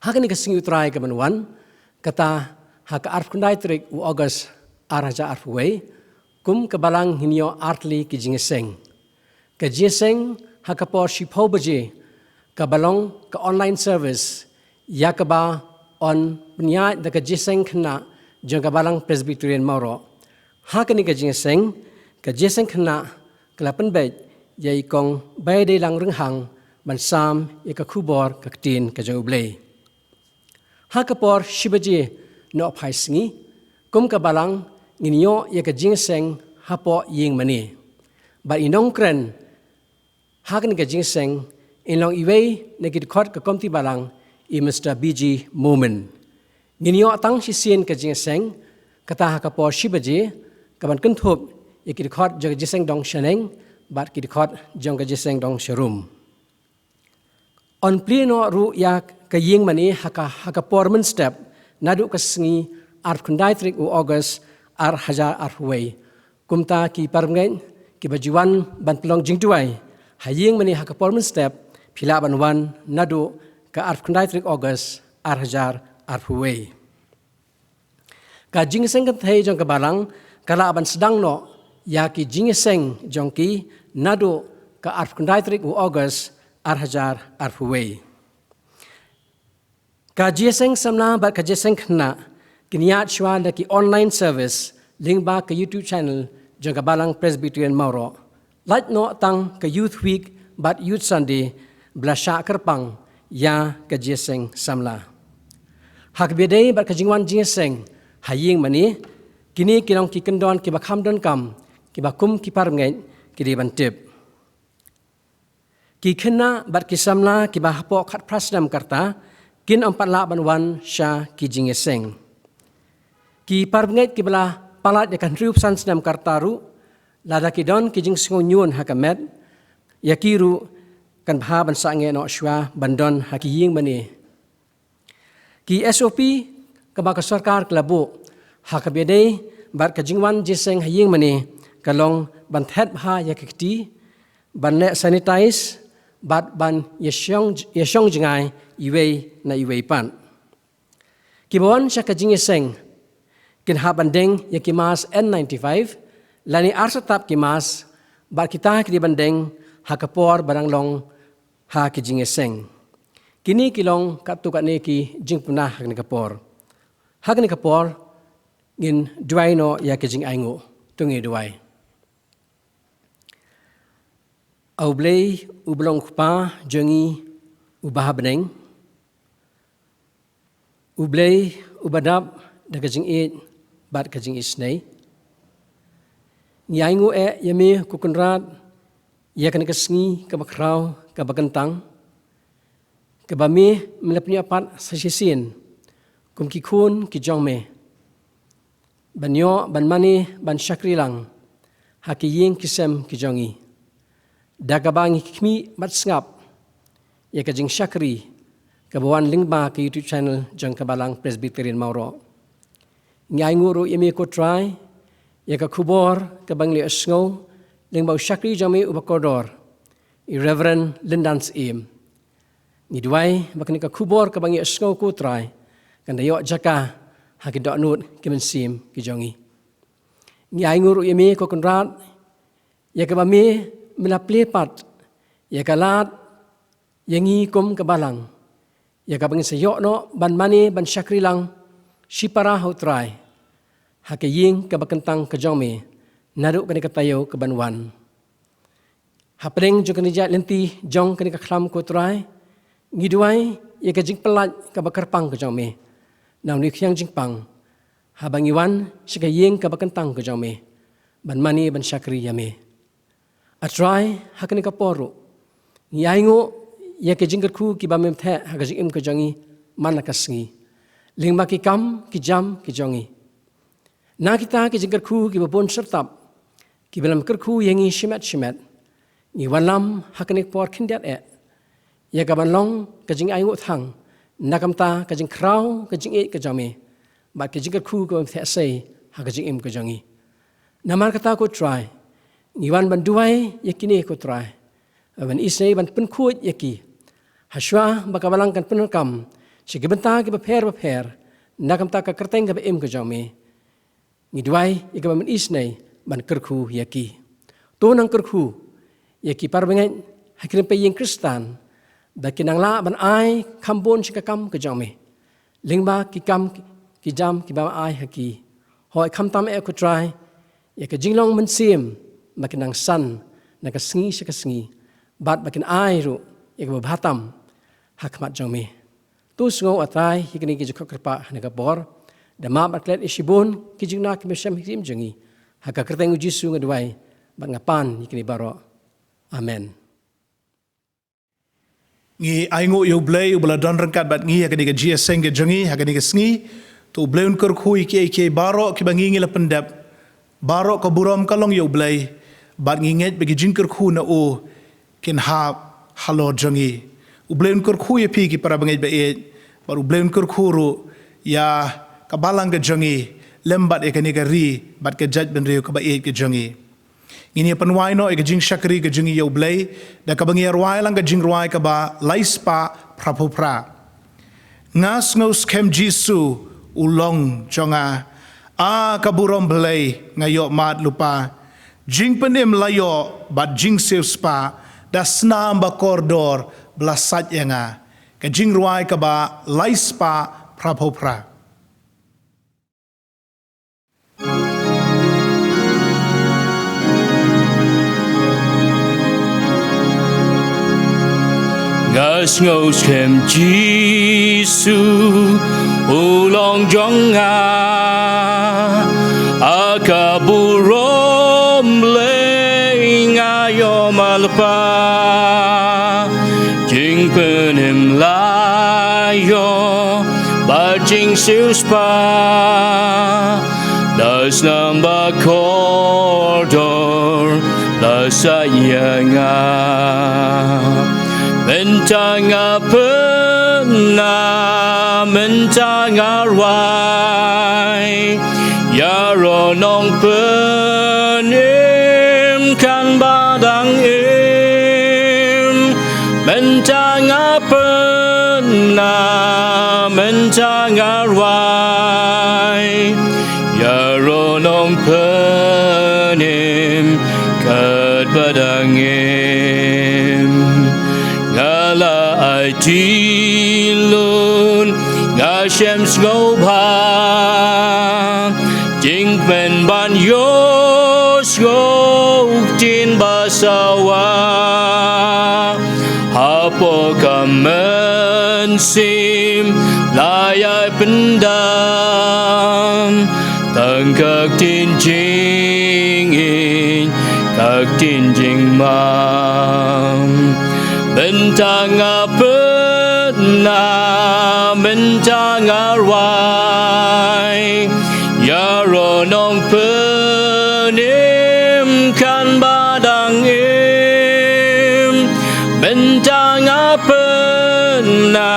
hakani ka sing utrai ka banwan kata haka arfkundai trik u August araja arfway kum kabalang hinyo artli kijingeseng ka jiseng hakapor shipho baje kabalong ka online service yakaba on punya da ka jiseng khna jong kabalang Presbyterian Mauro hakani ka jiseng khna kalapan bet yai kong bai de lang renghang ban sam ka khubor ka tin ka jong ublei hakapor shibaje no phai singi kum kabalang nginyo ya ka jiseng hapo ying mani ba inong kren hakani ka jiseng inlong iwei negit khot ka komti balang i Mr. BG Moment nginyo tang sisien ka jiseng kata hakapor shibaje kaban kenthop ikit khot jog jiseng dong shaneng bat kit khot jong ka jiseng dong sharum on pleno ru ya ka ying mani hakapor men step nadu ka sngi art kundai trik u August ar hajar arway kumta ki parngen ki bajuan ban pelong jingduai haying mani hakapor men step phila ban wan nadu ka art kundai trik August ar hajar arway ka jingseng ka thai jong ka balang kala ban sedang no ya ki jingseng jong ki nadu ka art kundai trik u August ar hajar arway ka jingseng samna ba ka jingseng khna kiniat shwa da ki online service link ba ka YouTube channel jong ka balang Presbyterian Mauro light no tang ka youth week but youth Sunday blasha kerpang ya ka jingseng samla hak bedai ba ka jingwan jingseng haying mani kini kilong ki kendon ki bakham don kam ki bakum ki parngai ki di bantip ki khna bat ki samla ki bahpo khat prasdam karta kin ampat la banwan sha ki jingeseng ki parngai ki bala palat ya kan riup san snam kartaru lada ki don ki jing singo nyun hakamet yakiru kan bha ban sa nge no shwa bandon hakiying mani ki SOP ka ba ka sarkar klabu hakabede bar ka jingwan jiseng haying mani kalong ban thet bha yakiti ban ne sanitize bat ban yeshong jingai iwei na iwei pan kibon sha ka jingeseng kin ha bandeng yakimas N95 lani arsatap kimas bar kita ki bandeng hakapor barang long ha ki jingeseng kini kilong katukane ki jingpunah hakni kapor hakni kapor ngin duai no ya ke jing aingo tungi duai au blei ublong khupa jongi ubah beneng ublei ubadap da ke jing it bat ke jing isnei nyaingo yame kukunrat ya kan kesngi ka bakrau ka bakentang ka bami melepnya pat sasisin kum ki khun ki jongme banyo ban mani ban shakri lang hakiying kisem ki jongi dagabang khmi mat ngap ya ka jing shakri ka bawan lingba ka YouTube channel jong ka balang Presbyterian Mauro ngai nguru yemi ko try ya ka khubor ka bangli asngo lingba shakri jami ubakodor Reverend Lindans im ni duai bakni ka khubor ka bangi asngo ko try kan dayo jaka hakidok nut kimensim ki jongi ngai nguru yemi ko konrat ya ka bami melaplepat ya kalat yangi kum ka balang ya ka bangi sayok no ban mani ban shakri lang shipara hotrai hakaying ka bakentang ka jongme naruk kani ka tayo ka banwan hapring jo kani ja lenti jong kani ka khlam ko trai ngiduai ya ka jing pelat ka bakarpang ka jongme naw ni khyang jing pang habangiwan sikaying ka bakentang ka jongme ban mani ban shakri yame atrai hakani ka poro ngiaingo ya ke jingkat khu ki bamem the ha jing im ka jangi manakasngi lingma ki kam ki jam ki jangi na kita ki jingkat khu ki babon sertap ki belam ker khu yangi shimat ni walam hakani por khindat ya ka ban long ka jing aingo thang nakam ta ka jing krau ka jing e ka jami ba ka jing ka khu ko the sei ha ka jing im ka jangi namar kata ko try ngiwan ban duai yakini ko try ban isei ban pen khu yaki haswa ba ka balang kan pen kam sigibenta ki ba pher nakam ta ka kerteng ka im ka jami ngi duai yaka ban isnei ban kerkhu yaki to nang kerkhu yaki parbengai hakirin pe yeng Kristan da kinang la ban ai kambon chika kam ka jame lingba ki kam ki jam ki ba ai haki hoi kham tam e ko try ya ka jinglong man sim ma kinang san na ka sngi chika sngi bat ba kin ai ru ya ka bhatam hakmat jame tu sngo atrai hikini ki jokha krpa na ka bor da ma batlet ishibun ki jingna ki mesam him jangi haka kerteng jisu ngadwai ba ngapan hikini baro amen ngi aingo yo blay ubla don rangkat bat ngi hakani ka jia seng ke jangi hakani ka sngi to bleun kur khui ke baro ki bangi ngi la pendap baro ka buram kalong yo blay bat ngi nget bagi jingkur khu na o kin ha halo jangi ubleun kur khu pi ki para bangai ba e baru ubleun kur khu ru ya ka balang ka jangi lembat ekani ka ri bat ka jaj ben reu ka ba e ke jangi ini panwai no ke jing shakri ke jing yo blay da ka bangi arwai lang ka jing rwai ka ba laispa prapopra ngas ngos kem jisu ulong jonga a kaburom blay ngayo mat lupa jing penim layo bat jing spa da snam ba kordor blasat yanga ka jing rwai ka ba laispa prapopra ngas ngos kem jisu ulong jonga akaburom le ngayo malpa jing penim layo ba jing spa das namba koridor das ayanga mentanga pena mentanga rai yaro nong penim kan badang im mentanga pena mentanga rai yaro nong penim kat badang im ngala ai tilun ngashem sngobha jing pen ban yo skok tin basawa hapo kamen sim layai pendam tang kak tin jing in kak tin jing mam bentang pena bentang rai yaro nong penim kan badang im bentang pena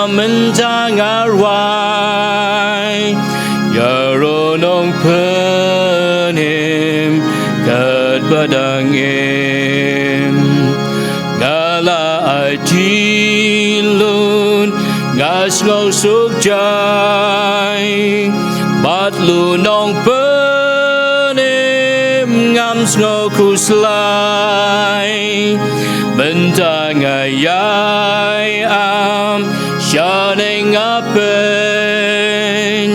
bentang rai yaro nong penim kat badang im ngala ai tilun ngas ngau suk jai bat lu nong penim ngam ngau kuslai bentang ayai am shining apen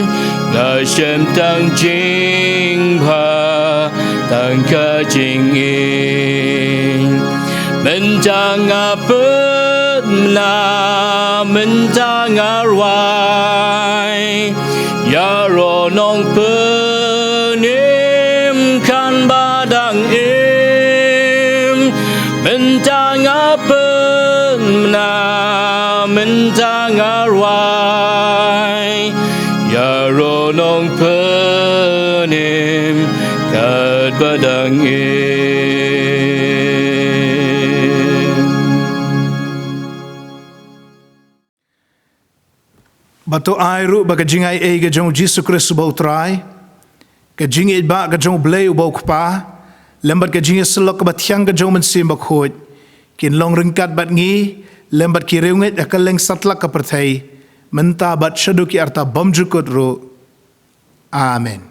ngashem tang jing pa tang ka jing in mentang pena mentang rai yaro nong penim kan badang im mentang pena mentang rai yaro nong penim kat badang im Batu airu ba kajingai e ga jong Jesus Christ bau trai. Kajing e ba ga jong blei bau kpa. Lembat kajing selok ba tiang ga jong mensim ba khoj. Kin long ringkat bat ngi lembat ki reunget akaleng satlak ka perthai. Menta bat shaduki arta bamjukut ro. Amen.